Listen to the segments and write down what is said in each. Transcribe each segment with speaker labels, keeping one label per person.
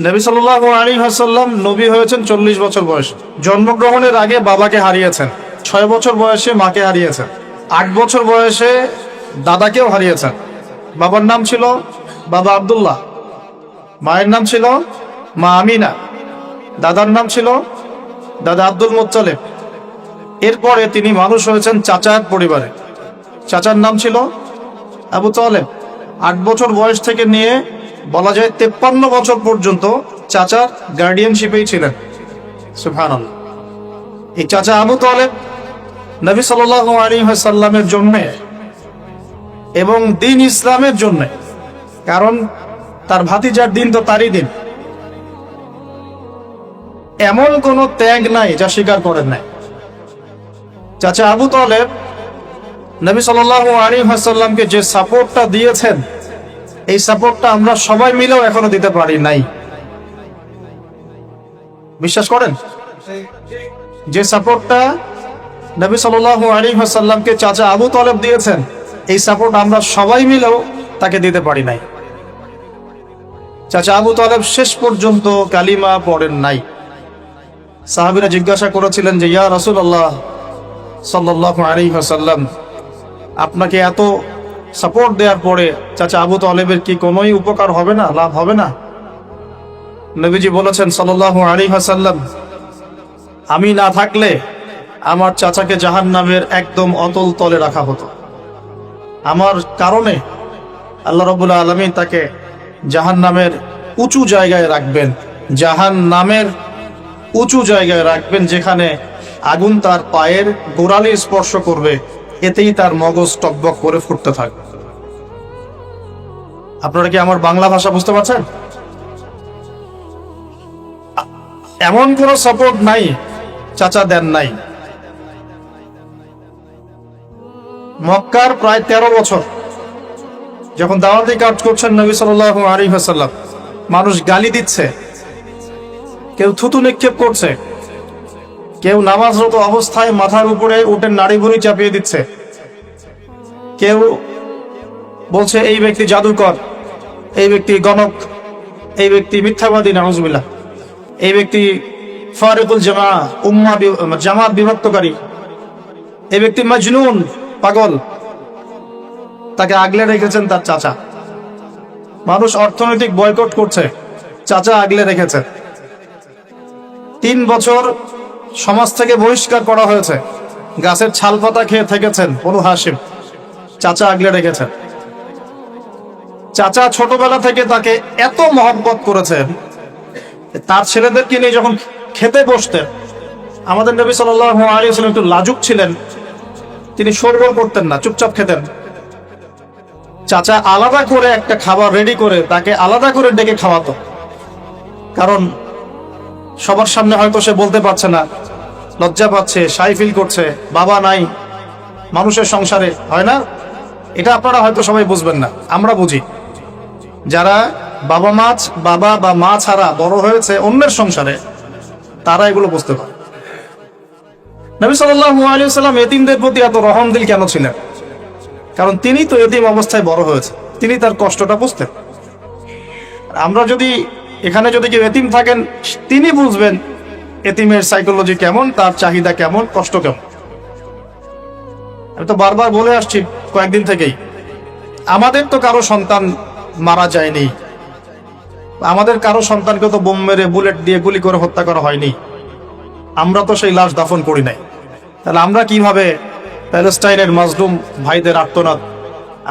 Speaker 1: নবী সাল্লাল্লাহু আলাইহি ওয়াসাল্লাম নবী হয়েছেন 40 বছর বয়সে। জন্মগ্রহণের আগে বাবাকে হারিয়েছেন, 6 বছর বয়সে মাকে হারিয়েছেন, 8 বছর বয়সে দাদাকেও হারিয়েছেন। বাবার নাম ছিল বাবা আব্দুল্লাহ, মায়ের নাম ছিল মা আমিনা, দাদার নাম ছিল দাদা আব্দুল মুত্তালিব। এরপরে তিনি মানুষ হয়েছেন চাচার পরিবারে, চাচার নাম ছিল আবু তালেব। 8 বছর বয়স থেকে নিয়ে বলা যায় 53 বছর পর্যন্ত চাচার গার্ডিয়ানশিপেই ছিলেন। সুবহানাল্লাহ। এই চাচা আবু তালেব নবী সাল্লাল্লাহু আলাইহি ওয়াসাল্লামের জন্য এবং দ্বীন ইসলামের জন্য, কারণ তার ভাতিজার দিন তো তারই দিন, এমন কোন ত্যাগ নাই যা স্বীকার করেন নাই। চাচা আবু তালেব নবী সাল্লাল্লাহু আলাইহি ওয়াসাল্লামকে যে সাপোর্টটা দিয়েছেন, এই সাপোর্টটা আমরা সবাই মিলেও এখনো দিতে পারি নাই। বিশ্বাস করেন? যে সাপোর্টটা নবী সাল্লাল্লাহু আলাইহি ওয়াসাল্লামকে চাচা আবু তালেব দিয়েছেন, এই সাপোর্ট আমরা সবাই মিলেও তাকে দিতে পারি নাই। চাচা আবু তালেব শেষ পর্যন্ত কালিমা পড়েন নাই। সাহাবীরা জিজ্ঞাসা করেছিলেন যে, ইয়া রাসূলুল্লাহ সাল্লাল্লাহু আলাইহি ওয়াসাল্লাম, আপনাকে এত সাপোর্ট দেওয়ার পরে চাচা আবু তালেবের কি কোনোই উপকার হবে না, লাভ হবে না? নবীজি বলেছেন সাল্লাল্লাহু আলাইহি ওয়াসাল্লাম, আমি না থাকলে আমার চাচাকে জাহান্নামের একদম অতল তলে রাখা হতো। আমার কারণে আল্লাহ রাব্বুল আলামিন তাকে জাহান্নামের উঁচু জায়গায় রাখবেন, জাহান্নামের উঁচু জায়গায় রাখবেন, যেখানে আগুন তার পায়ের গোড়ালি স্পর্শ করবে, এতেই তার মগজ টকবক করে ফুটতে থাকবে। আপনারা কি আমার বাংলা ভাষা বুঝতে পারছেন? এমন কোন সাপোর্ট নাই চাচা দেন নাই। মক্কার প্রায় 13 বছর যখন দাওয়াতি কাজ করছেন নবী সাল্লাল্লাহু আলাইহি ওয়াসাল্লাম, মানুষ গালি দিচ্ছে, কেউ থুতু নিক্ষেপ করছে, কেউ নামাজরত অবস্থায় মাথার উপরে উটের নাড়িভুড়ি চাপিয়ে দিচ্ছে, কেউ বলছে এই ব্যক্তি জাদুকর, এই ব্যক্তি গণক, এই ব্যক্তি মিথ্যাবাদী, নাউজুবিল্লাহ, এই ব্যক্তি ফারিকুল জামাত বিভক্তকারী, এই ব্যক্তি মাজনুন, পাগল। তাকে আগলে রেখেছেন তার চাচা। মানুষ অর্থনৈতিক বয়কট করছে, চাচা আগলে রেখেছেন। 3 বছর সমাজ থেকে বহিষ্কার করা হয়েছে, গাছের ছাল পাতা খেয়ে থেকেছেন বনু হাশিম, চাচা আগলে রেখেছেন। চাচা ছোটবেলা থেকে তাকে এত মহব্বত করেছেন, তার ছেলেদেরকে নিয়ে যখন খেতে বসতেন, আমাদের নবী সাল্লাল্লাহু আলাইহি ওয়াসাল্লাম একটু লাজুক ছিলেন, তিনি শোরগোল করতেন না, চুপচাপ খেতেন। চাচা আলাদা করে একটা খাবার রেডি করে তাকে আলাদা করে ডেকে খাওয়াতো, কারণ সবার সামনে হয়তো সে বলতে পারছে না, লজ্জা পাচ্ছে, শাই ফিল করছে, বাবা নাই মানুষের সংসারে, হয় না? এটা আপনারা হয়তো সবাই বুঝবেন না, আমরা বুঝি। যারা বাবা বা মা ছাড়া বড় হয়েছে অন্যের সংসারে, তারা এগুলো বুঝতে পারে। নবী সাল্লাল্লাহু আলাইহি ওয়াসাল্লাম এতিমদের প্রতি এত রহমদিল কেন ছিলেন? কারণ তিনি তো এতিম অবস্থায় বড় হয়েছে, তিনি তার কষ্টটা বুঝতেন। আমরা যদি এখানে যদি কেউ এতিম থাকেন, তিনি বুঝবেন এতিমের সাইকোলজি কেমন, তার চাহিদা কেমন, কষ্ট কেমন। আমি তো বারবার বলে আসছি কয়েকদিন থেকেই, আমাদের তো কারো সন্তান মারা যায়নি, আমাদের কারো সন্তানকে তো বোম মেরে বুলেট দিয়ে গুলি করে হত্যা করা হয়নি, আমরা তো সেই লাশ দাফন করি নাই। তাহলে আমরা কিভাবে প্যালেস্টাইনের মাজলুম ভাইদের আর্তনাদ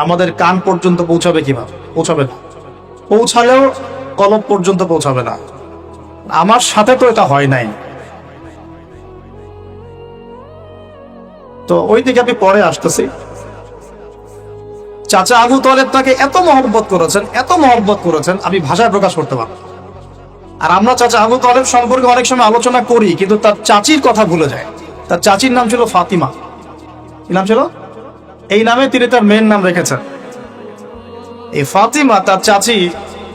Speaker 1: আমাদের কান পর্যন্ত পৌঁছাবে? কিভাবে পৌঁছাবে না, পৌঁছালেও কলব পর্যন্ত পৌঁছাবে না। আমার সাথে তো এটা হয় নাই। তো ওই দিকে আমি পরে আসতেছি। চাচা আবু তালেব তাকে এত মহব্বত করেছেন, আমি ভাষায় প্রকাশ করতে পারব। আর আমরা চাচা আবু তালেব সম্পর্কে অনেক সময় আলোচনা করি, কিন্তু তার চাচির কথা ভুলে যায়। তার চাচির নাম ছিল ফাতিমা। কি নাম ছিল? এই নামে তিনি তার মেয়ের নাম রেখেছেন। এই ফাতিমা, তার চাচি,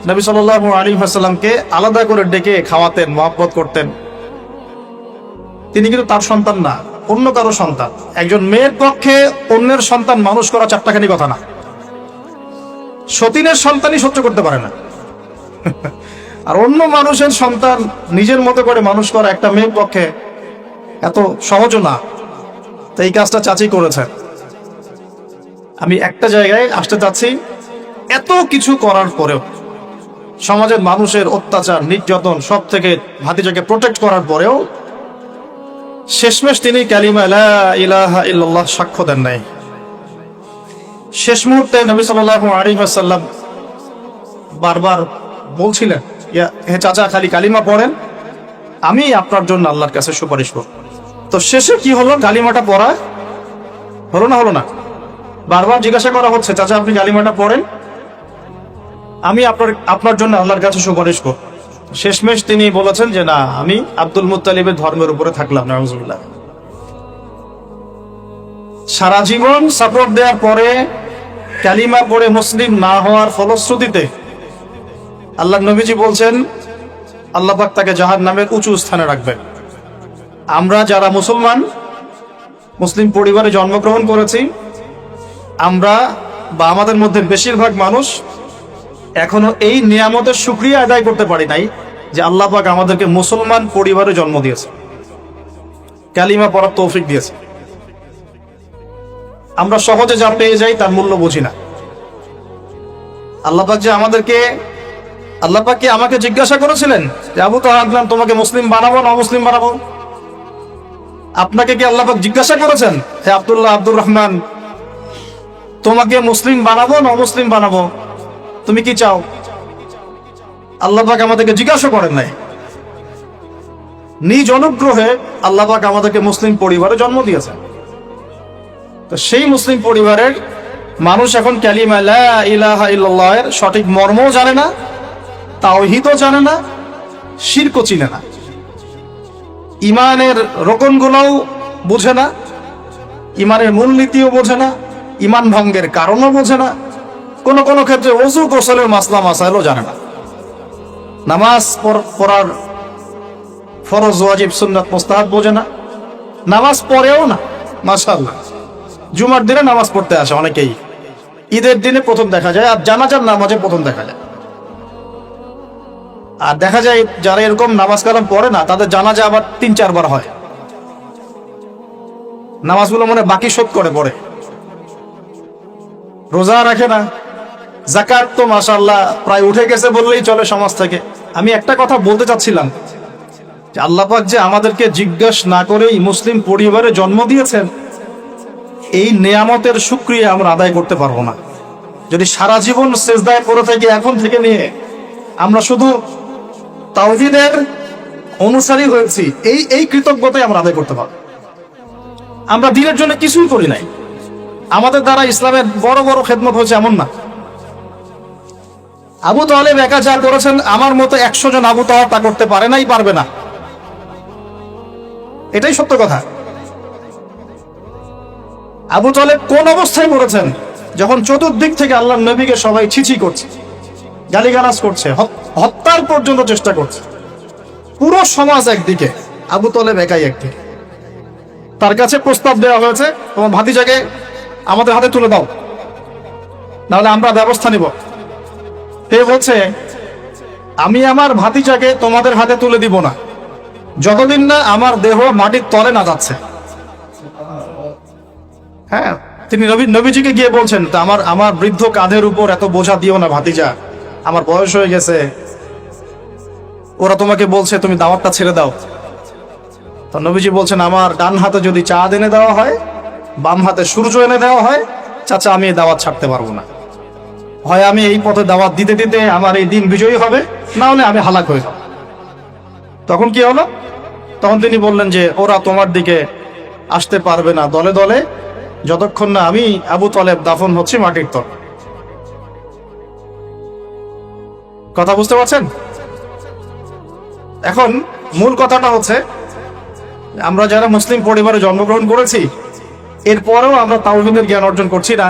Speaker 1: নবী সাল্লাল্লাহু আলাইহি ওয়াসাল্লামকে আলাদা করে ডেকে খাওয়াতেন, মহব্বত করতেন। তিনি কিন্তু তার সন্তান না, অন্য কারো সন্তান। একজন মেয়ের পক্ষে অন্যের সন্তান মানুষ করা চারটাখানি কথা না। সতীনের সন্তানই সহ্য করতে পারে না। আর অন্য মানুষের সন্তান নিজের মতো করে মানুষ করা একটা মেয়ের পক্ষে এত সহজ না। তো এই কাজটা চাচি করেছেন। আমি একটা জায়গায় আসতে চাচ্ছি, এত কিছু করার পরেও, সমাজের মানুষের অত্যাচার নির্যাতন সব থেকে ভাতিজাকে প্রোটেক্ট করার পরেও শেষমেশ তিনি কালিমা লা ইলাহা ইল্লাল্লাহ সাক্ষ্য দেন নাই। শেষ মুহূর্তে নবী সাল্লাল্লাহু আলাইহি ওয়াসাল্লাম বারবার বলছিলেন, হে চাচা, খালি কালিমা পড়েন, আমি আপনার জন্য আল্লাহর কাছে সুপারিশ করব। তো শেষে কি হলো? কালিমাটা পড়া হলো না? হলো না। বারবার জিজ্ঞাসা করা হচ্ছে, চাচা আপনি কালিমাটা পড়েন, আমি আপনার জন্য আল্লাহর কাছে সুপারিশ করব। শেষমেশ তিনি বলেছেন যে না, আমি আব্দুল মুত্তালিবের ধর্মের উপরে থাকলাম। নাউজুবিল্লাহ। সারা জীবন সাপোর্ট দেওয়ার পরে কালিমা পড়ে মুসলিম না হওয়ার ফলশ্রুতিতে আল্লাহ নবীজি বলছেন আল্লাহ পাক তাকে জাহান্নামের উঁচু স্থানে রাখবেন। আমরা যারা মুসলমান, মুসলিম পরিবারে জন্মগ্রহণ করেছি, আমরা বা আমাদের মধ্যে বেশিরভাগ মানুষ এখনো এই নিয়ামতের শুকরিয়া আদায় করতে পারি নাই যে আল্লাহ পাক আমাদেরকে মুসলমান পরিবারে জন্ম দিয়েছে, কালিমা পড়ার তৌফিক দিয়েছে। আমরা সহজে যা পেয়ে যাই তার মূল্য বুঝি না। আল্লাহ পাক যে আল্লাহ পাক কি আমাকে জিজ্ঞাসা করেছিলেন যে আবু তাহের, তোমাকে মুসলিম বানাবো না অমুসলিম বানাবো? আপনাকে কি আল্লাহ পাক জিজ্ঞাসা করেছেন, হে আব্দুল্লাহ, আব্দুর রহমান, তোমাকে মুসলিম বানাবো না অমুসলিম বানাবো? তুমি কি চাও? আল্লাহ পাক আমাদেরকে জিজ্ঞাসা করেন নাই। নিজ অনুগ্রহে আল্লাহ পাক আমাদেরকে মুসলিম পরিবারে জন্ম দিয়েছেন। তো সেই মুসলিম পরিবারের মানুষ এখন কালিমা লা ইলাহা ইল্লাল্লাহের সঠিক মর্মও জানে না, তাওহীদও জানে না, শিরকও চিনে না, ইমানের রোকনগুলোও বুঝে না, ইমানের মূলনীতিও বোঝে না, ইমান ভঙ্গের কারণও বোঝে না, কোন কোন ক্ষেত্রে ওযু গোসলের মাসলা মাসাইলও জানে না, নামাজ পড়ার ফরজ ওয়াজিব সুন্নাত মুস্তাহাব বোঝে না, নামাজ পড়েও না। মাশাআল্লাহ, জুমার দিনে নামাজ পড়তে আসে অনেকেই, ঈদের দিনে প্রথম দেখা যায়, আর জানাজার নামাজে প্রথম দেখা যায়। আর দেখা যায় যারা এরকম নামাজ কালাম পড়ে না, তাদের জানাজা আবার ৩-৪ বার হয়। নামাজগুলো মনে বাকি শোধ করে পড়ে, রোজা রাখে না, যাকাত তো মাশাআল্লাহ প্রায় উঠে গেছে বললেই চলে সমাজ থেকে। আমি একটা কথা বলতে চাচ্ছিলাম যে আল্লাহ পাক যে আমাদেরকে জিজ্ঞাসা না করেই মুসলিম পরিবারে জন্ম দিয়েছেন, এই নিয়ামতের শুকরিয়া আমরা আদায় করতে পারবো না যদি সারা জীবন সিজদায় পড়ে থাকি। এখন থেকে নিয়ে আমরা শুধু তাওহীদের অনুসারী হয়েছি, এই কৃতজ্ঞতাই আমরা আদায় করতে পারবো। আমরা দিনের জন্য কিছুই করি নাই, আমাদের দ্বারা ইসলামের বড় বড় খেদমত হয়েছে এমন না। আবু তালেব একা যা করেছেন, আমার মতো 100 জন আবু তাহের তা করতে পারে নাই, পারবে না। এটাই সত্য কথা। আবু তালেব কোন অবস্থায় করেছেন? যখন চতুর্দিক থেকে আল্লাহর নবীকে সবাই ছিছি করছে, গালিগালাজ করছে, হত্যার পর্যন্ত চেষ্টা করছে, পুরো সমাজ একদিকে, আবু তালেব একাই একদিকে। তার কাছে প্রস্তাব দেওয়া হয়েছে, তোমার ভাতিজাকে আমাদের হাতে তুলে দাও, নাহলে আমরা ব্যবস্থা নিব। সে বলছে, আমি আমার ভাতিজাকে তোমাদের হাতে তুলে দিব না যতদিন না আমার দেহ মাটির তলে না যাচ্ছে। হ্যাঁ, তিনি নবীজিকে গিয়ে বলছেন, তা আমার বৃদ্ধ কাঁধের উপর এত বোঝা দিও না ভাতিজা, আমার বয়স হয়ে গেছে, ওরা তোমাকে বলছে তুমি দাওয়াতটা ছেড়ে দাও। তো নবীজি বলছেন, আমার ডান হাতে যদি চাঁদ এনে দেওয়া হয়, বাম হাতে সূর্য এনে দেওয়া হয়, চাচা আমি এই দাওয়াত ছাড়তে পারবো না। হয় আমি এই পথে দাওয়াত দিতে দিতে আমার এই দিন বিজয়ী হবে, না হলে আমি হালাক হয়ে যাব। তখন কি হলো? তখন তিনি বললেন যে ওরা তোমার দিকে আসতে পারবে না দলে দলে, যতক্ষণ না আমি আবু তালেব দাফন হচ্ছি মাটির তল। কথা বুঝতে পারছেন? এখন মূল কথাটা হচ্ছে, আমরা যারা মুসলিম পরিবারে জন্মগ্রহণ করেছি, এরপরেও আমরা তাওহীদের জ্ঞান অর্জন করছি না,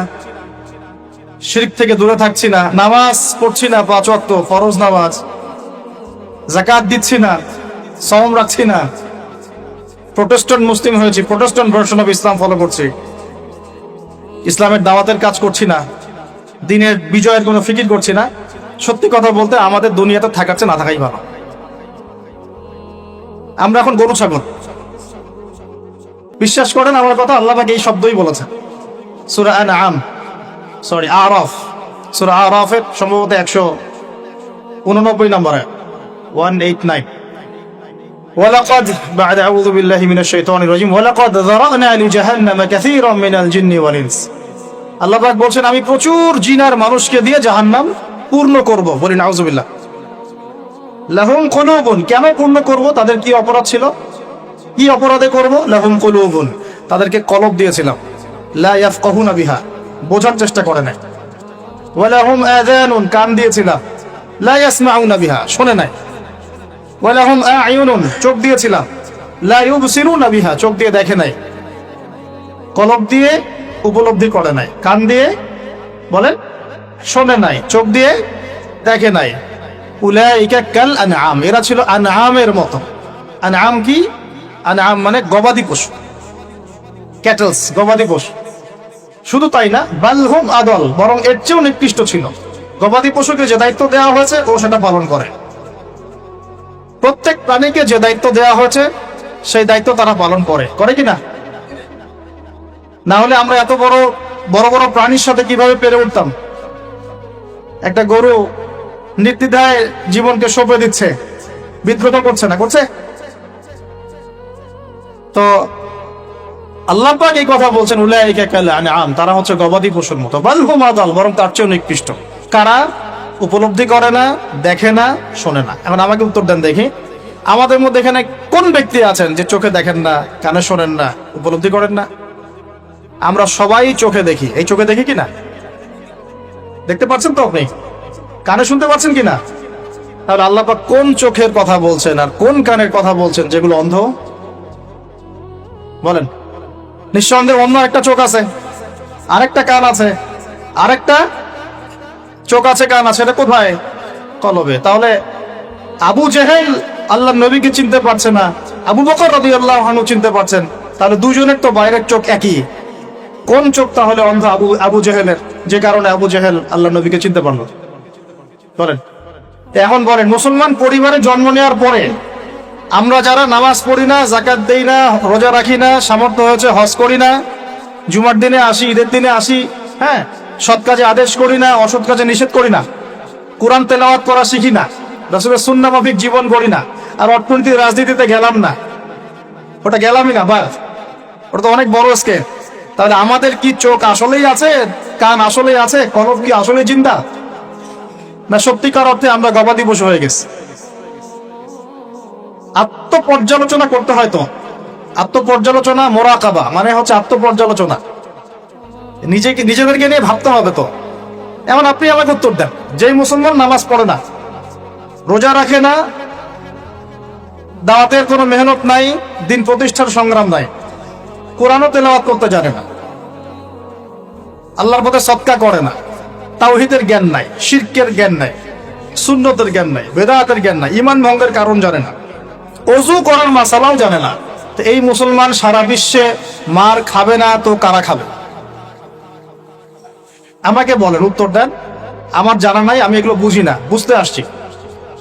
Speaker 1: শিরক থেকে দূরে থাকছি না, নামাজ পড়ছি না 5 ওয়াক্ত ফরজ নামাজ, যাকাত দিচ্ছি না, সওম রাখছি না, প্রোটেস্ট্যান্ট মুসলিম হয়েছি, Protestant version of Islam follow করছি, ইসলামের দাওয়াতের কাজ করছি না, দিনের বিজয়ের কোনো ফিকির করছি না। সত্যি কথা বলতে আমাদের দুনিয়াতে থাকার চেয়ে না থাকাই ভালো। আমরা এখন গরু ছাগল। বিশ্বাস করেন আমার কথা, আল্লাহ পাক এই শব্দই বলেছেন সূরা আরাফ, সূরা আরাফের সম্ভবত 189 নম্বরে 189। ولقد بعد أعوذ بالله من الشيطان الرجيم ولقد ذرأنا لجهنم كثيرا من الجن والإنس। আল্লাহ পাক বলছেন আমি প্রচুর জিন আর মানুষকে দিয়ে জাহান্নাম পূর্ণ করব। বলি নাউযুবিল্লাহ। লাহুম কুলুবুন, কেন পূর্ণ করব? তাদের কি অপরাধ ছিল? কি অপরাধে করব? লাহুম কুলুবুন, তাদেরকে কলব দিয়েছিলাম, লা ইয়াফকাহুনা বিহা, বোঝার চেষ্টা করে নাই। ওয়া লাহুম আযানুন, কান দিয়েছিলাম, লা ইয়াসমাউনা বিহা, শোনে নাই। ওয়া লাহুম আ'য়ুনুন, চোখ দিয়েছিলাম, লা ইউবসিরুনা বিহা, চোখ দিয়ে দেখে নাই, কলব দিয়ে উপলব্ধি করে নাই, কান দিয়ে বলেন শোনে নাই, চোখ দিয়ে দেখে নাই। উলাইকা কাল আনআম, এরা ছিল আনআমের মতো। আনআম কি? আনআম মানে গবাদি পশু, ক্যাটলস, গবাদি পশু। শুধু তাই না, বালহুম আদল, বরং এর চেয়েও নিকৃষ্ট ছিল। গবাদি পশুকে যে দায়িত্ব দেওয়া হয়েছে ও সেটা পালন করে। প্রত্যেক প্রাণীকে যে দায়িত্ব দেওয়া হয়েছে সেই দায়িত্ব তারা পালন করে কিনা? না হলে আমরা এত বড় বড় প্রাণীর সাথে কিভাবে পেরে উঠতাম? একটা গরু নির্দ্বিধায় জীবনকে সঁপে দিচ্ছে, বিদ্রোহ করছে না, করছে? তো আল্লাহ পাক এই কথা বলছেন উলাইকা কাল আনআম, তারা হচ্ছে গবাদি পশুর মতো। বাল হুম আদাল, বরং তার চেয়েও নিকৃষ্ট। কারা? উপলব্ধি করে না, দেখে না, শোনে না। এখন আমাকে উত্তর দেন দেখি, আমাদের মধ্যে এখানে কোন ব্যক্তি আছেন যে চোখে দেখেন না, কানে শোনেন না, উপলব্ধি করেন না? আমরা সবাই চোখে দেখি। এই চোখে দেখি কিনা? দেখতে পাচ্ছেন তো আপনি? কানে শুনতে পাচ্ছেন কিনা? তাহলে আল্লাহ পাক কোন চোখের কথা বলছেন আর কোন কানের কথা বলছেন যেগুলো অন্ধ? বলেন। নিঃসন্দেহে অন্য একটা চোখ আছে, আরেকটা কান আছে, আরেকটা চোখ আছে, কান আছে, এটা কোথায়? কলবে। তাহলে আবু জেহেল আল্লাহ নবীকে চিনতে পারছে না, আবু বকর রাদিয়াল্লাহু আনহু চিনতে পারছেন, তাহলে দুজনের তো বাইরের চোখ একই। কোন চোখ তাহলে অন্ধ আবু জেহেলের, যে কারণে আবু জেহেল আল্লাহ নবীকে চিনতে পারলো? বলেন। এখন বলেন, মুসলমান পরিবারে জন্ম নেওয়ার পরে আমরা যারা নামাজ পড়ি না, যাকাত দেই না, রোজা রাখি না, সামর্থ্য হয়েছে হজ করি না, জুমার দিনে আসি, ঈদের দিনে আসি, হ্যাঁ, সৎ কাজে আদেশ করি না, অসৎ কাজে নিষেধ করি না, কোরআন তেলাওয়াত করা শিখি না, রাসূলের সুন্নাহ মাফিক জীবন গড়ি না, আর অর্থনীতি রাজনীতিতে গেলাম না, ওটা গেলামই না, বাস, ওটা তো অনেক বড় স্কেল। তাহলে আমাদের কি চোখ আসলেই আছে, কান আসলেই আছে, কলব কি আসলেই জিন্দা, না সত্যিকার অর্থে আমরা গবাদি পশু হয়ে গেছি? আত্মপর্যালোচনা করতে হয়। তো আত্মপর্যালোচনা, মোরাকাবা মানে হচ্ছে আত্মপর্যালোচনা, নিজেদেরকে নিয়ে ভাবতে হবে। তো এখন আপনি আমাকে উত্তর দেন, যেই মুসলমান নামাজ পড়ে না, রোজা রাখে না, দাওয়াতের কোনো মেহনত নাই, দিন প্রতিষ্ঠার সংগ্রাম নাই, কোরআনও তেলাওয়াত করতে জানে না, আল্লাহর পথে সদকা করে না, তাওহীদের জ্ঞান নাই, শিরকের জ্ঞান নাই, সুন্নতের জ্ঞান নাই, বেদাতের জ্ঞান নাই, ঈমান ভঙ্গের কারণ জানে না, ওযু করার মাসালাও জানে না, তো এই মুসলমান সারা বিশ্বে মার খাবে না তো কারা খাবে? আমাকে বলেন, উত্তর দেন। আমার জানা নাই, আমি এগুলো বুঝি না, বুঝতে আসছি।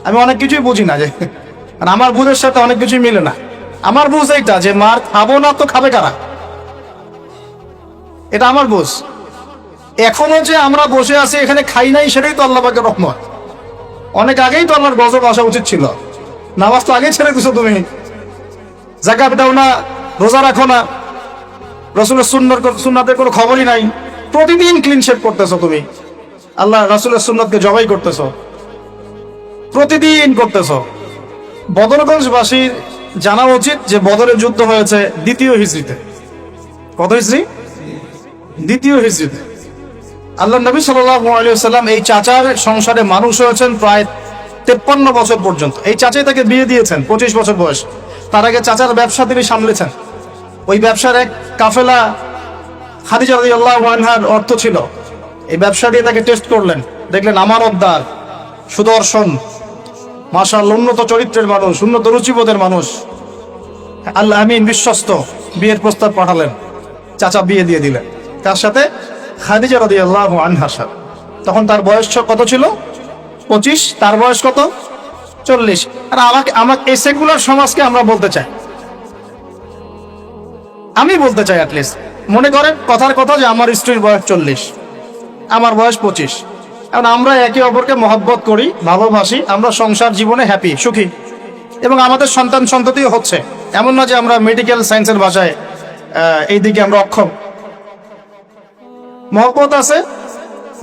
Speaker 1: আমি অনেক কিছুই বুঝি না, যে আমার বুঝের সাথে অনেক কিছুই মিলে না। আমার বুঝ এইটা যে মার খাবো না তো খাবে কারা, এটা আমার বুঝ। এখনো যে আমরা বসে আছি এখানে খাই নাই, সেটাই তো আল্লাহ পাকের রহমত। অনেক আগেই তো আল্লাহর গজব আসা উচিত ছিল। নামাজ তো আগেই ছেড়ে দিছো তুমি, যাকাত দাও না, রোজা রাখো না, রাসূলের সুন্নাতের কোনো খবরই নাই, প্রতিদিন ক্লিন শেভ করতেছো তুমি, আল্লাহ রাসূলের সুন্নাতকে জবাই করতেছো, প্রতিদিন করতেছো। বদরগঞ্জবাসীর জানা উচিত যে বদরের যুদ্ধ হয়েছে 2য় হিজরিতে। কত হিজরি? 2য় হিজরিতে। আল্লাহ নবী সাল্লাল্লাহু আলাইহি ওয়াসাল্লাম এই চাচার সংসারে মানুষ হয়েছেন প্রায় 53 বছর পর্যন্ত। এই চাচাই তাকে বিয়ে দিয়েছেন 25 বছর বয়স। তার আগে চাচার ব্যবসা তিনি সামলেছেন। ওই ব্যবসার এক কাফেলা খাদিজা রাদিয়াল্লাহু আনহার অর্থ ছিল। এই ব্যবসা দিয়ে তাকে টেস্ট করলেন, দেখলেন আমানতদার, সুদর্শন, মাশাআল্লাহ উন্নত চরিত্রের মানুষ, উন্নত রুচিবোধের মানুষ, আল্লাহ আমিন, বিশ্বস্ত। বিয়ের প্রস্তাব পাঠালেন, চাচা বিয়ে দিয়ে দিলেন। কার সাথে? খাদিজা রাদিয়াল্লাহু আনহার সাথে। তখন তার বয়স কত ছিল? 25, তার বয়স কত? 40। আর আমাকে এই সেকুলার সমাজকে আমরা বলতে চাই, আমি বলতে চাই অ্যাটলিস্ট, মনে করেন কথার কথা যে আমার স্ত্রীর বয়স 40, আমার বয়স 25, এখন আমরা একে অপরকে মহব্বত করি, ভালোবাসি, আমরা সংসার জীবনে হ্যাপি, সুখী, এবং আমাদের সন্তান সন্ততিও হচ্ছে। এমন না যে আমরা মেডিকেল সায়েন্সের ভাষায় এই দিকে আমরা অক্ষম। মহব্বত আছে,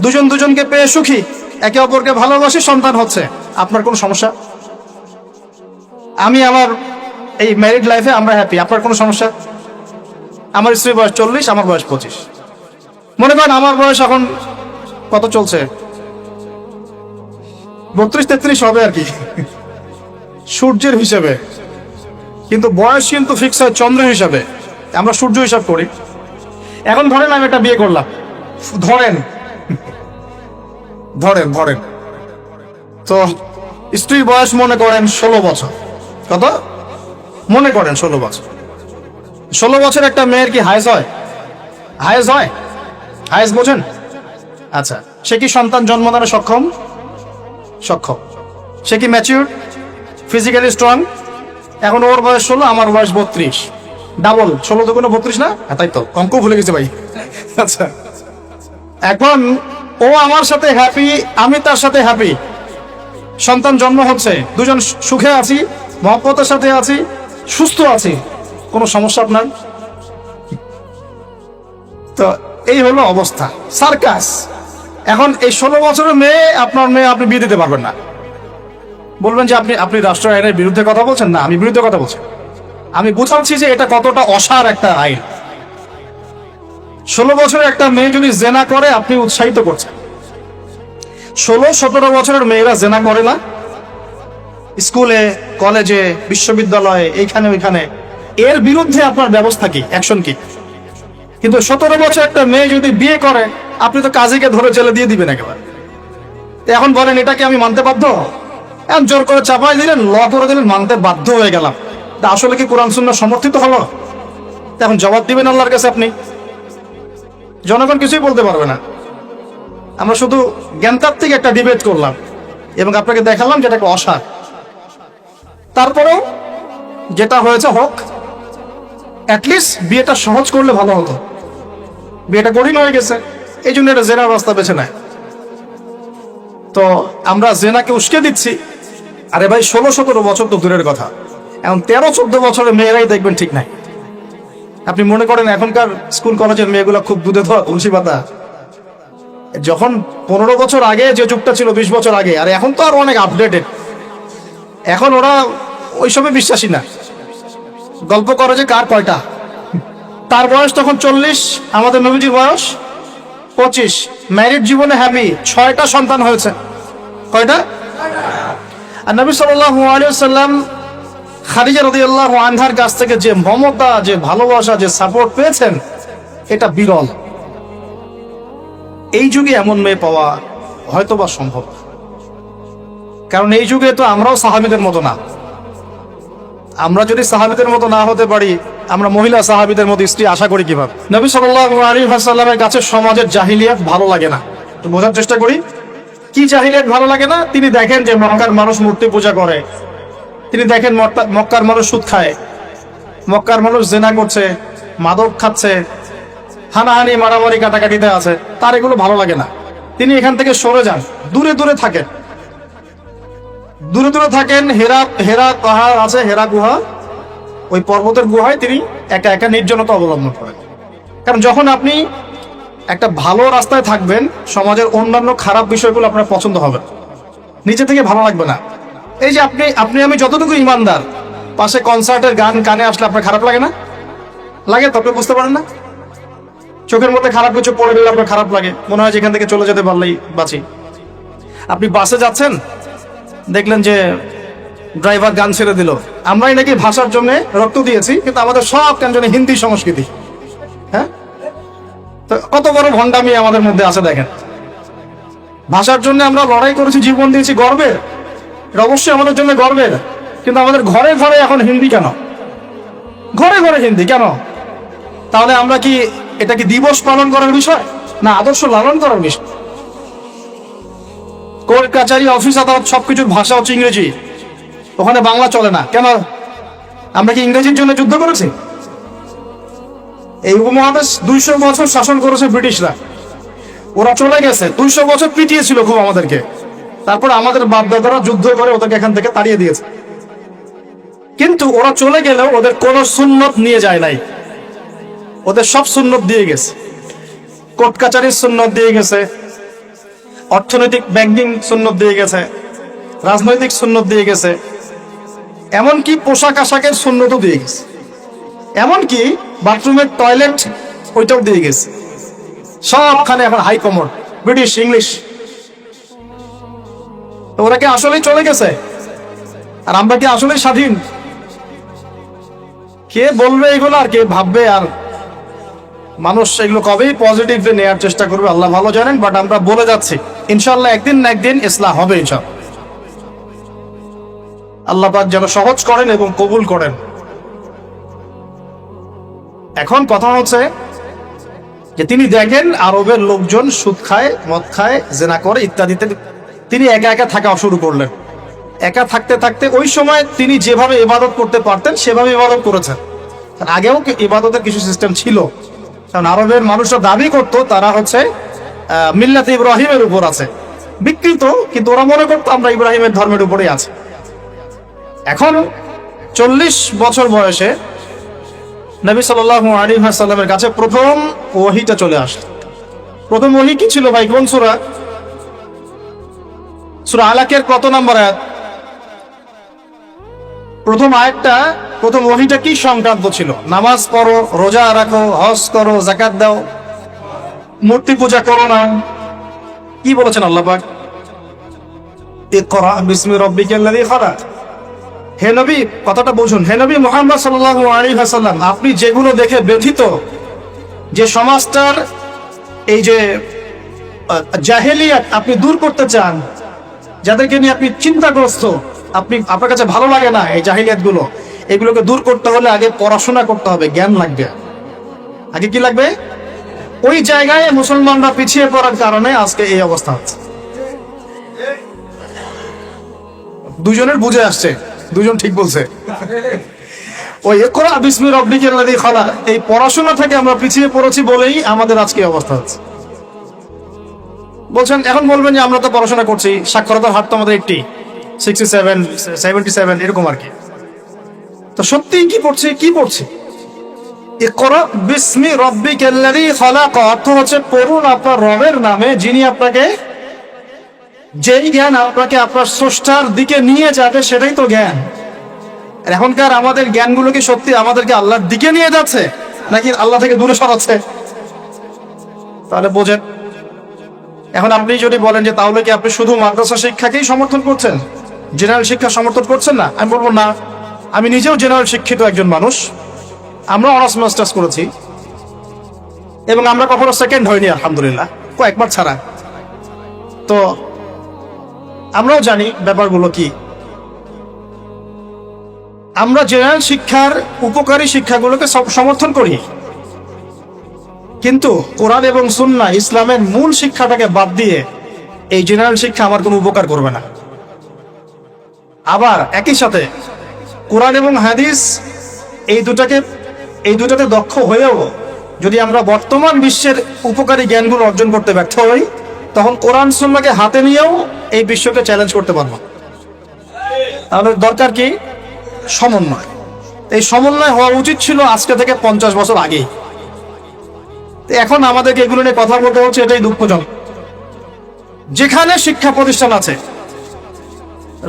Speaker 1: দুজন দুজনকে পেয়ে সুখী, একে অপরকে ভালোবাসি, সন্তান হচ্ছে, আপনার কোনো সমস্যা? আমি আমার এই ম্যারিড লাইফে আমরা হ্যাপি, আপনার কোনো সমস্যা? আমার স্ত্রীর বয়স 40, আমার বয়স 25। মনে করেন আমার বয়স এখন কত চলছে, 32-33 হবে আর কি সূর্যের হিসেবে, কিন্তু বয়স কিন্তু ফিক্স হয় চন্দ্র হিসাবে, আমরা সূর্য হিসাব করি। এখন ধরেন আমি একটা বিয়ে করলাম, ধরেন ধরেন ধরেন তো স্ত্রীর বয়স মনে করেন 16 বছর। কত? মনে করেন 16 বছর। 16 বছর একটা মেয়ের কি হায়েস হয়? হায়েস হয়? হায়েস বোঝেন? আচ্ছা, সে কি সন্তান জন্মদানে সক্ষম? সক্ষম। সে কি ম্যাচিউর, ফিজিক্যালি স্ট্রং? এখন ওর বয়স 16, আমার বয়স 32, ডাবল। 16 তো কোনো 32 না? হ্যাঁ, তাই তো, অঙ্ক ভুলে গেছে ভাই। আচ্ছা, এখন ও আমার সাথে হ্যাপি, আমি তার সাথে হ্যাপি, সন্তান জন্ম হচ্ছে, দুজন সুখে আছি, মহব্বতের সাথে আছি, সুস্থ আছি, কোনো সমস্যা আপনার? তো এই হলো অবস্থা, সার্কাস। এখন এই 16 বছরের মেয়ে, আপনার মেয়ে, আপনি বিয়ে দিতে পারবেন না। বলবেন যে আপনি রাষ্ট্র আইনের বিরুদ্ধে কথা বলছেন। না, আমি বিরুদ্ধে কথা বলছি, আমি বোঝাচ্ছি যে এটা কতটা অসার একটা আইন। 16 বছরের একটা মেয়ে যদি জেনা করে, আপনি উৎসাহিত করছেন। 16-17 বছরের মেয়েরা জেনা করে না? স্কুলে, কলেজে, বিশ্ববিদ্যালয়ে, এইখানে ওইখানে, এর বিরুদ্ধে আপনার ব্যবস্থা কি, অ্যাকশন কি? কিন্তু 17 বছর একটা মেয়ে যদি বিয়ে করে, আপনি তো কাজীকে ধরে জেলে দিয়ে দিবেন একেবারে। এখন বলেন এটাকে আমি মানতে বাধ্য? এখন জোর করে চাপাই দিলেন, ল করে দিলেন, মানতে বাধ্য হয়ে গেলাম। তা আসলে কি কোরআন সুন্নাহ সমর্থিত হলো? এখন জবাব দিবেন আল্লাহর কাছে আপনি। জনগণ কিছুই বলতে পারবে না। আমরা শুধু জ্ঞানতাত্ত্বিক একটা ডিবেট করলাম এবং আপনাকে দেখালাম যেটাকে অসার। তারপরেও যেটা হয়েছে হোক, অ্যাটলিস্ট বিয়েটা সহজ করলে ভালো হতো। বিয়েটা কঠিন হয়ে গেছে, এই জন্য এটা জেনার রাস্তা বেছে নেয়। তো আমরা জেনাকে উস্কে দিচ্ছি। আরে ভাই, 16-17 বছর তো দূরের কথা, এখন 13-14 বছরের মেয়েরাই দেখবেন ঠিক নাই। আপনি মনে করেন এখনকার স্কুল কলেজের মেয়েগুলো খুব দুধে ধোয়া তুলসী পাতা? যখন 15 বছর আগে যে যুগটা ছিল, 20 বছর আগে, আর এখন তো আর অনেক আপডেটেড। এখন ওরা ওইসবে বিশ্বাসী না। গল্প করে যে কার কয়টা, তার বয়স তখন 40, আমাদের নবীজির বয়স 25, ম্যারিড জীবনে হ্যাপি, 6টা সন্তান হয়েছে। কয়টা? আর নবী সাল্লাল্লাহু আলাইহি ওয়াসাল্লাম খাদিজা রাদিয়াল্লাহু আনহার কাছ থেকে যে মমতা, যে ভালোবাসা, যে সাপোর্ট পেয়েছেন, এটা বিরল। এই যুগে এমন মেয়ে পাওয়া হয়তোবা সম্ভব, কারণ এই যুগে তো আমরাও সাহাবীদের মতো না। আমরা যদি সাহাবীদের মতো না হতে পারি, আমরা মহিলা সাহাবীদের মতো স্ত্রী আশা করি কিভাবে? নবী সাল্লাল্লাহু আলাইহি ওয়াসাল্লামের কাছে সমাজের জাহিলিয়াত ভালো লাগে না। তো বোঝার চেষ্টা করি, কি জাহিলিয়াত ভালো লাগে না? তিনি দেখেন যে মক্কার মানুষ মূর্তি পূজা করে, তিনি দেখেন মক্কার মানুষ সুদ খায়, মক্কার মানুষ জেনা করছে, মাদক খাচ্ছে, হানাহানি, মারামারি, কাটাকাটিতে আছে, তার এগুলো ভালো লাগে না। তিনি এখান থেকে সরে যান, দূরে দূরে থাকেন, দূরে দূরে থাকেন। হেরা পাহাড় আছে, হেরা গুহা, ওই পর্বতের গুহায় তিনি একা একা নির্জনতা অবলম্বন করেন। কারণ যখন আপনি একটা ভালো রাস্তায় থাকবেন, সমাজের অন্যান্য খারাপ বিষয়গুলো আপনার পছন্দ হবে, নিচে থেকে ভালো লাগবে না। এই যে আপনি আমি যতটুকু ইমানদার, পাশে কনসার্টের গান কানে আসলে আপনার খারাপ লাগে না? লাগে তো, আপনি বুঝতে পারেন না? চোখের মধ্যে খারাপ কিছু পড়ে গেলে আপনার খারাপ লাগে, মনে হয় যেখান থেকে চলে যেতে পারলেই বাঁচি। আপনি বাসে যাচ্ছেন, দেখলেন যে ড্রাইভার গান ছেড়ে দিল। আমরাই নাকি ভাষার জন্য রক্ত দিয়েছি, কিন্তু আমাদের সব কেন জানি হিন্দি সংস্কৃতি। হ্যাঁ, তো কত বড় ভণ্ডামি আমাদের মধ্যে আছে দেখেন। ভাষার জন্য আমরা লড়াই করেছি, জীবন দিয়েছি, গর্বের, এটা অবশ্যই আমাদের জন্য গর্বের। কিন্তু আমাদের ঘরে ঘরে এখন হিন্দি কেন? ঘরে ঘরে হিন্দি কেন? তাহলে আমরা কি, এটা কি দিবস পালন করার বিষয়, না আদর্শ লালন করার বিষয়? কোর্ট কাচারি অফিস আদালত সবকিছুর ভাষা হচ্ছে ইংরেজি, ওখানে বাংলা চলে না। কেন? আমরা কি ইংরেজির জন্য যুদ্ধ করেছি? এই উপমহাদেশ 200 বছর শাসন করেছে ব্রিটিশরা, ওরা চলে গেছে, 200 বছর পিটিয়েছিল খুব আমাদেরকে, তারপর আমাদের বাপদাদারা যুদ্ধ করে ওদেরকে এখান থেকে তাড়িয়ে দিয়েছে। কিন্তু ওরা চলে গেলেও ওদের কোনো সুন্নত নিয়ে যায় নাই, ওদের সব সুন্নত দিয়ে গেছে। কোর্ট কাচারির সুন্নত দিয়ে গেছে, অর্থনৈতিক ব্যাংকিং সুন্নত দিয়ে গেছে, রাজনৈতিক সুন্নত দিয়ে গেছে, এমনকি পোশাক আশাকের সুন্নতও দিয়ে গেছে, এমনকি বাথরুমের টয়লেট ওইটাও দিয়ে গেছে। সবখানে এখন হাই কমন ব্রিটিশ ইংলিশ। ওরা কি আসলেই চলে গেছে? আর আমরা কি আসলেই স্বাধীন? কে বলবে এগুলো আর কে ভাববে? আর মানুষ এগুলো কবেই পজিটিভলি নেওয়ার চেষ্টা করবে আল্লাহ ভালো জানেন। বাট আমরা বলে যাচ্ছি ইনশাআল্লাহ একদিন না একদিন ইসলাম হবে ইনশাআল্লাহ। আল্লাহ পাক যেন সহজ করেন এবং কবুল করেন। এখন কথা হচ্ছে যে তিনি দেখেন আরবের লোকজন সুদ খায়, মদ খায়, জেনা করে ইত্যাদিতে, তিনি একা একা থাকা শুরু করলেন। একা থাকতে থাকতে ওই সময় তিনি যেভাবে ইবাদত করতে পারতেন সেভাবে ইবাদত করেছেন। আগেও ইবাদতের কিছু সিস্টেম ছিল, কারণ আরবের মানুষরা দাবি করত তারা হচ্ছে মিল্লাতে ইব্রাহিমের উপর আছে, বিকৃত, কিন্তু ওরা মনে করতো আমরা ইব্রাহিমের ধর্মের উপরেই আছে। এখন 40 বছর বয়সে নবী সাল্লাল্লাহু আলাইহি ওয়াসাল্লামের কাছে প্রথম ওহীটা চলে আসে। প্রথম ওহী কি ছিল ভাই? কোন সূরা? সূরা আলাকের কত নম্বর আয়াত? প্রথম আয়াতটা, প্রথম ওহীটা কি সংক্রান্ত ছিল? নামাজ পড়ো, রোজা রাখো, হজ করো, যাকাত দাও, মূর্তি পূজা করো না। কি বলেছেন আল্লাহ পাক? ইকরা বিসমি রাব্বিকাল্লাযী খালাক। হে নবী, কথাটা বুঝুন, হে নবী মুহাম্মদ সাল্লাল্লাহু আলাইহি ওয়াসাল্লাম, আপনি যেগুলো দেখে ব্যথিত, যে সমাজটার এই যে জাহেলিয়াত আপনি দূর করতে চান, যাদেরকে নিয়ে আপনি চিন্তাগ্রস্ত, আপনার কাছে ভালো লাগে না এই জাহেলিয়াত গুলো, এগুলোকে দূর করতে হলে আগে পড়াশোনা করতে হবে, জ্ঞান লাগবে। আগে কি লাগবে? ওই জায়গায় মুসলমানরা পিছিয়ে পড়ার কারণে আজকে এই অবস্থা হচ্ছে। দুজনের বুঝে আসছে, দুজন ঠিক বলছে। ওই ইকরা বিসমি রাব্বিকাল্লাযী খালাক, এই পড়াশোনা থেকে আমরা পিছিয়ে পড়েছি বলেই আমাদের আজকে অবস্থা হচ্ছে। বলছেন, এখন বলবেন যে আমরা তো পড়াশোনা করছি, সাক্ষরতার হার তো আমাদের 67, 77 এরকম আর কি। তো সত্যি কি পড়ছি? ইকরা বিসমি রাব্বিকাল্লাযী খালাক অর্থ হচ্ছে পড়ুন আপনার রবের নামে, যিনি আপনাকে, যেই জ্ঞান আপনাকে আপনার স্রষ্টার দিকে নিয়ে যাবে সেটাই তো জ্ঞান। এখনকার আমাদের জ্ঞানগুলো কি সত্যি আমাদেরকে আল্লাহর দিকে নিয়ে যাচ্ছে নাকি আল্লাহ থেকে দূরে সরাচ্ছে? তাহলে বোঝেন। এখন আপনি যদি বলেন যে তাহলে কি আপনি শুধু মাদ্রাসা শিক্ষাকেই সমর্থন করছেন, জেনারেল শিক্ষা সমর্থন করছেন না, আমি বলবো না। আমি নিজেও জেনারেল শিক্ষিত একজন মানুষ, আমরা অনার্স মাস্টার্স করেছি এবং আমরা কখনো সেকেন্ড হইনি আলহামদুলিল্লাহ, কয়েকবার ছাড়া। তো আমরাও জানি ব্যাপারগুলো কি। আমরা জেনারেল শিক্ষার উপকারী শিক্ষাগুলোকে সমর্থন করি, কিন্তু কোরআন এবং সুন্নাহ ইসলামের মূল শিক্ষাটাকে বাদ দিয়ে এই জেনারেল শিক্ষা আমার কোনো উপকার করবে না। আবার একই সাথে কোরআন এবং হাদিস এই দুটাতে দক্ষ হয়েও যদি আমরা বর্তমান বিশ্বের উপকারী জ্ঞানগুলো অর্জন করতে ব্যর্থ হই, তখন কোরআন সুন্নাহকে হাতে নিয়েও এই বিশ্বকে চ্যালেঞ্জ করতে পারবো। তাহলে দরকার কি? সমন্বয়। এই সমন্বয় হওয়া উচিত ছিল আজকে থেকে 50 বছর আগেই। এখন আমাদেরকে এগুলো নিয়ে কথা বলতে হচ্ছে, এটাই দুঃখজনক। যেখানে শিক্ষা প্রতিষ্ঠান আছে,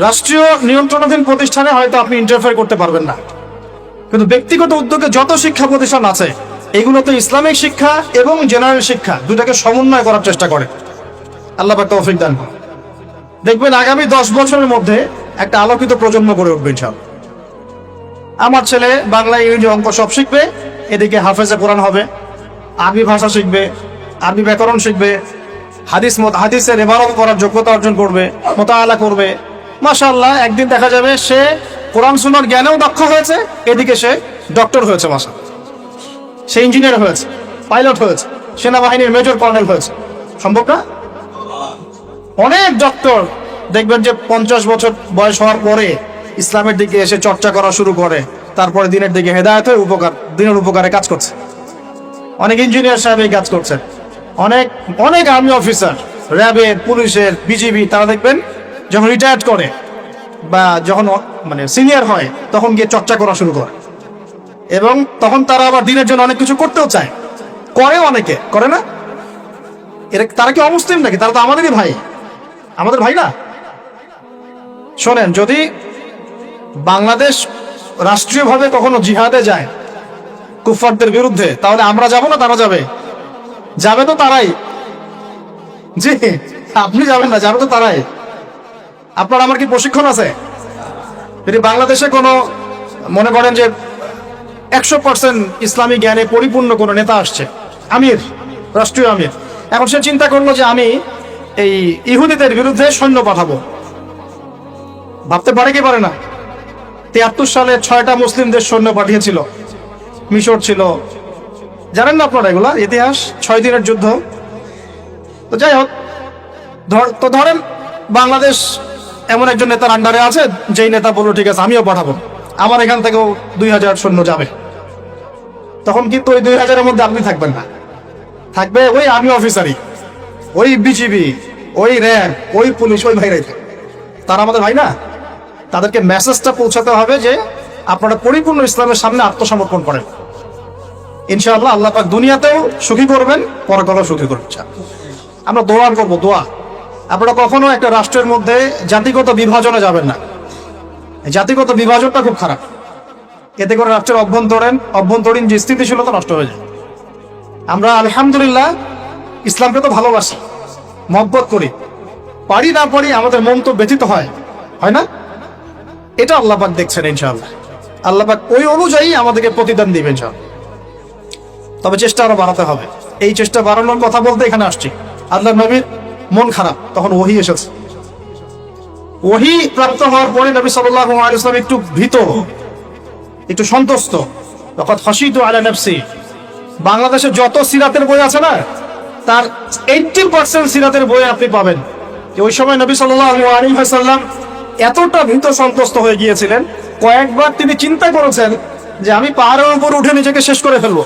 Speaker 1: রাষ্ট্রীয় নিয়ন্ত্রণাধীন প্রতিষ্ঠানে হয়তো আপনি ইন্টারফেয়ার করতে পারবেন না, কিন্তু ব্যক্তিগত উদ্যোগে যত শিক্ষা প্রতিষ্ঠান আছে এগুলোতে ইসলামিক শিক্ষা এবং জেনারেল শিক্ষা দুটাকে সমন্বয় করার চেষ্টা করে। আল্লাহ পাক তৌফিক দান। দেখবেন আগামী 10 বছরের মধ্যে একটা আলোকিত প্রজন্ম গড়ে উঠবে ইনশাআল্লাহ। আমার ছেলে বাংলা, ইংরেজি, অঙ্ক সব শিখবে, এদিকে হাফেজে কোরআন হবে, আরবি ভাষা শিখবে, আরবি ব্যাকরণ শিখবে, হাদিসের ইবারত করার যোগ্যতা অর্জন করবে, মুতাআলা করবে। মাশাআল্লাহ, একদিন দেখা যাবে সে কোরআন সুন্নাহর জ্ঞানেও দক্ষ হয়েছে, এদিকে সে ডক্টর হয়েছে, মাশাআল্লাহ, সে ইঞ্জিনিয়ার হয়েছে, পাইলট হয়েছে, সেনাবাহিনীর মেজর কর্নেল হয়েছে। সম্ভব না? অনেক ডক্টর দেখবেন যে 50 বছর বয়স হওয়ার পরে ইসলামের দিকে এসে চর্চা করা শুরু করে, তারপরে দিনের দিকে হেদায়েত হয়ে দিনের উপকারে কাজ করছে। অনেক ইঞ্জিনিয়ার সাহেব এই কাজ করছে, অনেক অনেক আর্মি অফিসার, র্যাবের, পুলিশের, বিজিবি, তারা দেখবেন যখন রিটায়ার্ড করে বা যখন মানে সিনিয়র হয় তখন গিয়ে চর্চা করা শুরু করে, এবং তখন তারা আবার দিনের জন্য অনেক কিছু করতেও চায়, করে, অনেকে করে না। তারা কি অমুসলিম নাকি? তারা তো আমাদেরই ভাই, আমাদের ভাই না। শোনেন, যদি বাংলাদেশ রাষ্ট্রীয়ভাবে কখনো জিহাদে যায় কুফফারদের বিরুদ্ধে, তাহলে আমরা যাব না তারা যাবে? যাবে তো তারাই। জি, আপনি যাবেন না, যাবে তো তারাই। আপনার আমার কি প্রশিক্ষণ আছে? যদি বাংলাদেশে কোনো মনে করেন যে 100% ইসলামী জ্ঞানে পরিপূর্ণ কোনো নেতা আসছে, আমির, রাষ্ট্রীয় আমির, এখন সে চিন্তা করলো যে আমি এই ইহুদিদের বিরুদ্ধে সৈন্য পাঠাবো, ভাবতে পারে কি পারে না? 73 সালে 6টা মুসলিম দেশ সৈন্য পাঠিয়েছিল, মিশর ছিল, জানেন না আপনারা এগুলা ইতিহাস, 6 দিনের যুদ্ধ। তো যাই হোক, ধরেন বাংলাদেশ এমন একজন নেতার আন্ডারে আছে, যেই নেতা বললো ঠিক আছে আমিও পাঠাবো, আমার এখান থেকেও 2000 সৈন্য যাবে। তখন কিন্তু ওই 2000-এর মধ্যে আপনি থাকবেন না, থাকবে ওই আর্মি অফিসারই, ওই বিজিবি, ওই র্যাব, ওই পুলিশ, ওই ভাইরাই থাকবে। তারা আমাদের ভাই না? তাদেরকে মেসেজটা পৌঁছাতে হবে যে আপনারা পরিপূর্ণ ইসলামের সামনে আত্মসমর্পণ করেন, ইনশাআল্লাহ আল্লাহ পাক দুনিয়াতেও সুখী করবেন, পরকালেও সুখী করবেন। আমরা দোয়া করবো, দোয়া। আপনারা কখনো একটা রাষ্ট্রের মধ্যে জাতিগত বিভাজনে যাবেন না, জাতিগত বিভাজনটা খুব খারাপ। এতে করে রাষ্ট্রের অভ্যন্তরীণ যে স্থিতিশীলতা নষ্ট হয়ে যায়। আমরা আলহামদুলিল্লাহ ইসলামকে তো ভালোবাসি, মহব্বত করি, পারি না পারি আমাদের মন তো ব্যথিত হয়, হয় না? এটা আল্লাহ পাক দেখছেন ইনশাআল্লাহ, আল্লাহ পাক ওই অনুযায়ী আমাদেরকে প্রতিদান দিবেন ইনশাআল্লাহ। তবে চেষ্টা আরো বাড়াতে হবে। এই চেষ্টা বাড়ানোর কথা বলতে এখানে আসছি। আল্লাহর নবীর মন খারাপ, তখন ওহী এসেছে। ওহী প্রাপ্ত হওয়ার পরে নবী সাল্লাল্লাহু আলাইহি ওয়াসাল্লাম একটু ভীত, একটু সন্তুষ্ট। তখন খাশিতু আলা নাফসি। বাংলাদেশে যত সিরাতের বই আছে না, তার 80% সিরাতের বই আপনি পাবেন যে ওই সময় নবী সাল্লাল্লাহু আলাইহি ওয়াসাল্লাম এতটা ভীত সন্তুষ্ট হয়ে গিয়েছিলেন, কয়েকবার তিনি চিন্তা করেছেন যে আমি পাহাড়ের উপর উঠে নিজেকে শেষ করে ফেলবো।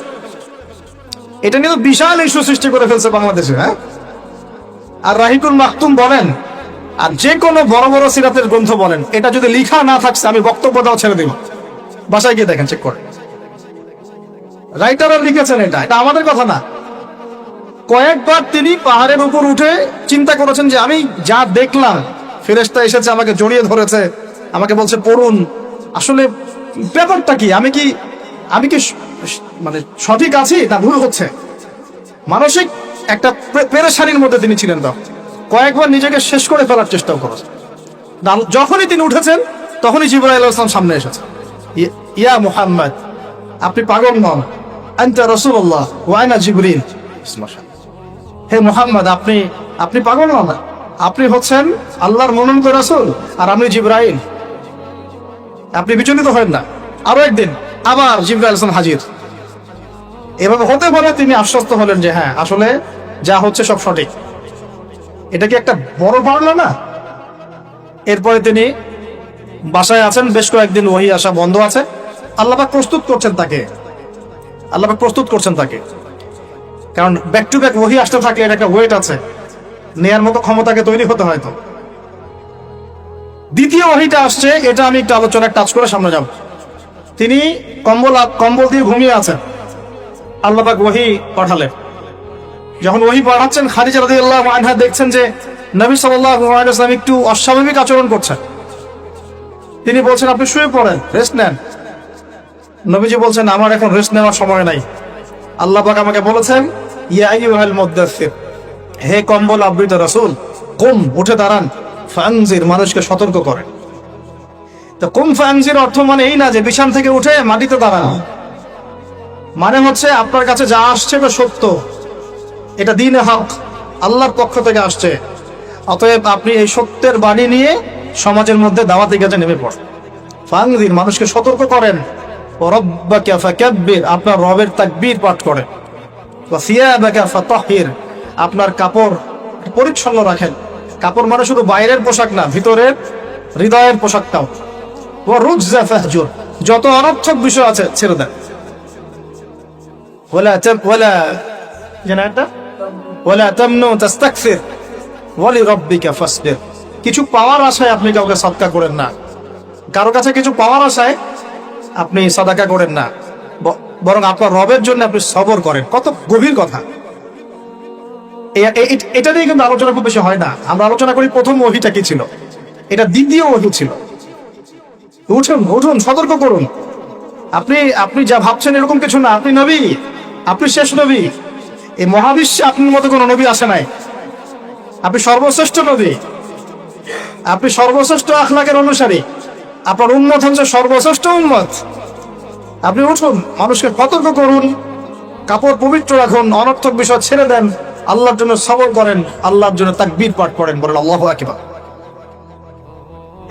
Speaker 1: এটা নিয়ে বিশাল ইস্যু সৃষ্টি করে ফেলছে বাংলাদেশে। হ্যাঁ, আর রাহিকুল মাকতুম বলেন, আর যে কোনো বড় বড় সিরাতের গ্রন্থ বলেন, এটা যদি লিখা না থাকছে আমি বক্তব্য দাও ছেড়ে দিব। বাসায় গিয়ে দেখেন, চেক করে, রাইটাররা লিখেছেন, এটা আমাদের কথা না। কয়েকবার তিনি পাহাড়ের উপর উঠে চিন্তা করেছেন যে আমি যা দেখলাম, ফেরেশতা এসেছে আমাকে জড়িয়ে ধরেছে, আমাকে বলছে পড়ুন, আসলে ব্যাপারটা কি, আমি কি মানে সঠিক আছি না ভুল হচ্ছে? মানসিক একটা পেরেশানির মধ্যে তিনি ছিলেন। তখন কয়েকবার নিজেকে শেষ করে ফেলার চেষ্টাও করেছেন। যখনই তিনি উঠেছেন তখনই জিবরাইল আলাইহিস সালাম সামনে এসেছে। ইয়া মুহাম্মদ, আপনি পাগল নন, আনতা রাসূলুল্লাহ ওয়া আনা জিবরিল। হে মুহাম্মদ, আপনি পাগল নন, আপনি হচ্ছেন আল্লাহর মনোনীত রাসূল, আর আমি জিবরাইল। আপনি বিচলিত হবেন না। আরো একদিন আবার জিবরাইল আলাইহিস সালাম হাজির। এভাবে হতে পারে তিনি আশ্বস্ত হলেন যে হ্যাঁ, আসলে যা হচ্ছে সব সঠিক। এটা কি একটা বড় পাওনা না? এরপরে তিনি বাসায় আছেন, বেশ কয়েকদিন ওহী আসা বন্ধ আছে। আল্লাহ পাক প্রস্তুত করছেন তাকে, কারণ ব্যাক টু ব্যাক ওহী আসতে থাকলে এটা একটা ওয়েট আছে, নেয়ার মতো ক্ষমতাকে তৈরি হতে হয়তো। দ্বিতীয় ওহীটা আসছে, এটা আমি একটু আলোচনায় টাচ করে সামনে যাব। তিনি কম্বল দিয়ে ঘুমিয়ে আছেন, আল্লাহ পাক ওহী পাঠালেন। যখন ওহী পাঠাচ্ছেন, খাদিজা রাদিয়াল্লাহু আনহা দেখছেন যে নবী সাল্লাল্লাহু আলাইহি ওয়াসাল্লাম একটু অস্বাভাবিক আচরণ করছেন। তিনি বলছেন আপনি শুয়ে পড়েন, রেস্ট নেন। নবীজি বলছেন আমার এখন রেস্ট নেওয়ার সময় নাই। আল্লাহ পাক আমাকে বলেছেন ইয়া আইয়ুহাল মুদ্দাসসির, হে কম্বল আবৃত রাসূল, কুম, উঠে দাঁড়ান, ফানজির, মানুষকে সতর্ক করেন। তো কুম ফানজির অর্থ মানে এই না যে বিছানা থেকে উঠে মাটিতে দাঁড়ান, মানে হচ্ছে আপনার কাছে যা আসছে এটা সত্য, এটা দ্বীনে হক, আল্লাহর পক্ষ থেকে আসছে। অতএব আপনি এই সত্যের বাণী নিয়ে সমাজের মধ্যে দাওয়াতি কাজে নেমে পড়েন। ফানজির, মানুষকে সতর্ক করেন। রব্বাকা ফাকাব্বির, আপনার রবের তাকবীর পাঠ করেন। ওয়া সিয়াবাকা ফাতাহহির, আপনার কাপড় পরিচ্ছন্ন রাখেন, কাপড় মানে শুধু বাইরের পোশাক না, ভিতরের হৃদয়ের পোশাকটাও। ওয়ারুজা ফাহজুর, যত অনর্থক বিষয় আছে ছেড়ে দেন। ওয়ালা তামনু তাস্তাকসির ওয়ালি রাব্বিকা ফাসবির। কিছু পাওয়ার আশায় আপনি কাউকে সদকা করেন না, কারো কাছে কিছু পাওয়ার আশায় আপনি সাদাকা করেন না, বরং আপনার রবের জন্য আপনি সবর করেন। কত গভীর কথা! এটা নিয়ে কিন্তু আলোচনা খুব বেশি হয় না। আমরা আলোচনা করি প্রথম ওহীটা কি ছিল, এটা দ্বিতীয় ওহী ছিল। উঠুন উঠুন, সতর্ক করুন। আপনি যা ভাবছেন এরকম কিছু না। আপনি নবী, আপনি শেষ নবী। এই মহাবিশ্বে আপনার মতো কোনো নবী আসে নাই। আপনি সর্বশ্রেষ্ঠ নবী, আপনি সর্বশ্রেষ্ঠ আখলাকের অনুসারী, আপনার উম্মত হচ্ছে সর্বশ্রেষ্ঠ উম্মত। আপনি উঠুন, মানুষকে সতর্ক করুন, কাপড় পবিত্র রাখুন, অনর্থক বিষয় ছেড়ে দেন, আল্লাহর জন্য সবর করেন, আল্লাহর জন্য তাকবীর পাঠ করেন, বলেন আল্লাহু আকবার।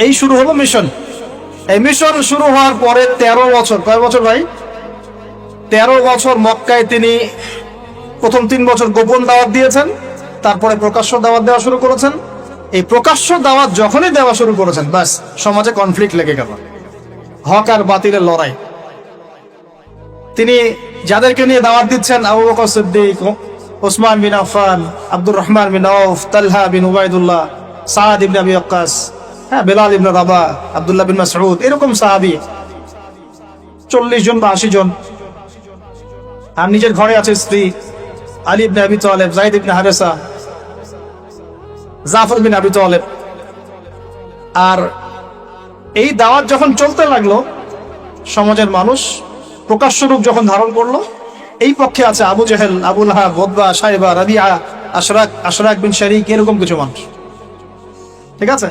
Speaker 1: এই শুরু হলো মিশন। এই মিশন শুরু হওয়ার পরে 13 বছর, কয় বছর ভাই? 13 বছর মক্কায় তিনি প্রথম 3 বছর গোপন দাওয়াত দিয়েছেন, তারপরে প্রকাশ্য দাওয়াত দেওয়া শুরু করেছেন। এই প্রকাশ্য দাওয়াত যখনই দেওয়া শুরু করেছেন, বাস সমাজে কনফ্লিক্ট লেগে গেল, হক আর বাতিলের লড়াই। তিনি যাদেরকে নিয়ে দাওয়াত দিচ্ছেন, আবু বকর সিদ্দিক, ওসমান বিন আফফান, আব্দুর রহমান বিন আউফ, তালহা বিন উবাইদুল্লাহ, সাদ ইবনে আবি ওয়াক্কাস, বেলাল ইবনে রাবাহ, আব্দুল্লাহ বিন মাসউদ, এরকম সাহাবী 40 জন বা 80 জন। আর নিজের ঘরে আছে স্ত্রী আলী ইবনে আবি তালেব, যায়েদ ইবনে হারেসা, জাফর বিন আবি তালেব। আর এই দাওয়াত যখন চলতে লাগলো, সমাজের মানুষ প্রকাশ্য রূপ যখন ধারণ করলো, এই পক্ষে আছে আবু জেহেল, আবু লাহাব, উতবা, শাইবা, রাবিআ, আশরাক বিন শারিক, এরকম কিছু মানুষ। ঠিক আছে?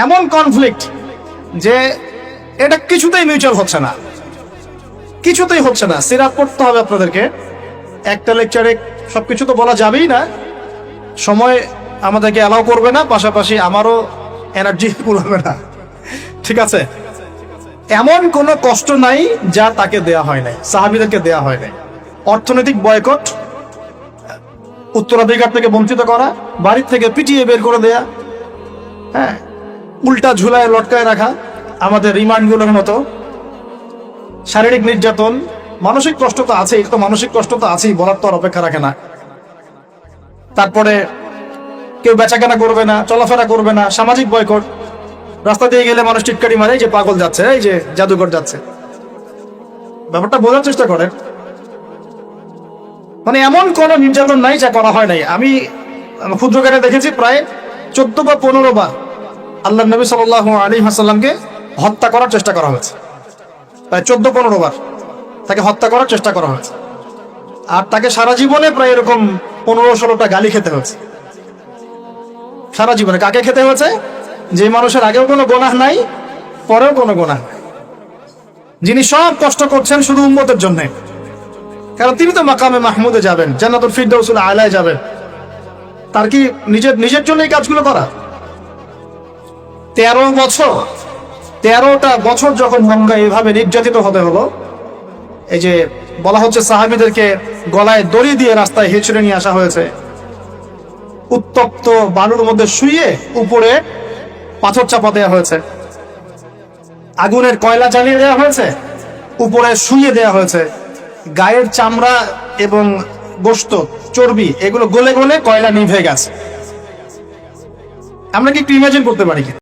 Speaker 1: এমন কনফ্লিক্ট যে এটা কিছুতেই মিউচুয়াল হচ্ছে না, কিছুতেই হচ্ছে না। সিরাত পড়তে হবে আপনাদেরকে, একটা লেকচারে সবকিছু তো বলা যাবেই না, সময় আমাদেরকে অ্যালাউ করবে না, পাশাপাশি আমারও এনার্জি কুলাবে না। ঠিক আছে? এমন কোনো কষ্ট নাই যা তাকে দেয়া হয় নাই, সাহাবীদেরকে দেয়া হয় নাই। অর্থনৈতিক বয়কট, উত্তরাধিকার থেকে বঞ্চিত করা, বাড়ির থেকে পিটিয়ে বের করে দেয়া, হ্যাঁ, উল্টা ঝুলায় লটকায় রাখা, আমাদের রিমান্ডগুলোর মতো, শারীরিক নির্যাতন, মানসিক কষ্ট তো আছেই। তো মানসিক কষ্ট তো আছেই, বলার তো আর অপেক্ষা রাখে না। তারপরে কেউ বেচাকেনা করবে না, চলাফেরা করবে না, সামাজিক বয়কট। রাস্তা দিয়ে গেলে মানুষ টিটকারি মারে, এই যে পাগল যাচ্ছে, এই যে জাদুঘর যাচ্ছে। ব্যাপারটা বোঝার চেষ্টা করেন। মানে এমন কোন নির্যাতন নাই যা করা হয় নাই। আমি ক্ষুদ্রকারে দেখেছি প্রায় 14 বা 15 বার আল্লাহ নবী সাল্লাল্লাহু আলাইহি ওয়াসাল্লামকে হত্যা করার চেষ্টা করা হয়েছে। প্রায় 14-15 বার তাকে হত্যা করার চেষ্টা করা হয়েছে। আর তাকে সারা জীবনে প্রায় এরকম 15-16টা গালি খেতে হয়েছে। সারা জীবনে কাকে খেতে হয়েছে? যে মানুষের আগেও কোনো গুনাহ নাই, পরেও কোনো গুনাহ নাই, যিনি সব কষ্ট করছেন শুধু উম্মতের জন্য। কারণ তিনি তো মাকামে মাহমুদে যাবেন, জান্নাতুল ফিরদাউসুল আলায় যাবেন। তার কি নিজের জন্য এই কাজগুলো করা? 13টা বছর যখন মক্কায় এভাবে নির্যাতিত হতে হলো, এই যে বলা হচ্ছে সাহাবীদেরকে গলায় দড়ি দিয়ে রাস্তায় হেঁচড়ে নিয়ে আসা হয়েছে, উত্তপ্ত বালুর মধ্যে শুইয়ে উপরে পাথর চাপা দেওয়া হয়েছে, আগুনের কয়লা জ্বালিয়ে দেওয়া হয়েছে, উপরে শুইয়ে দেওয়া হয়েছে, গায়ের চামড়া এবং গোশত, চর্বি এগুলো গলে গলে কয়লা নিভে গেছে। আমরা কি একটু ইমাজিন করতে পারি?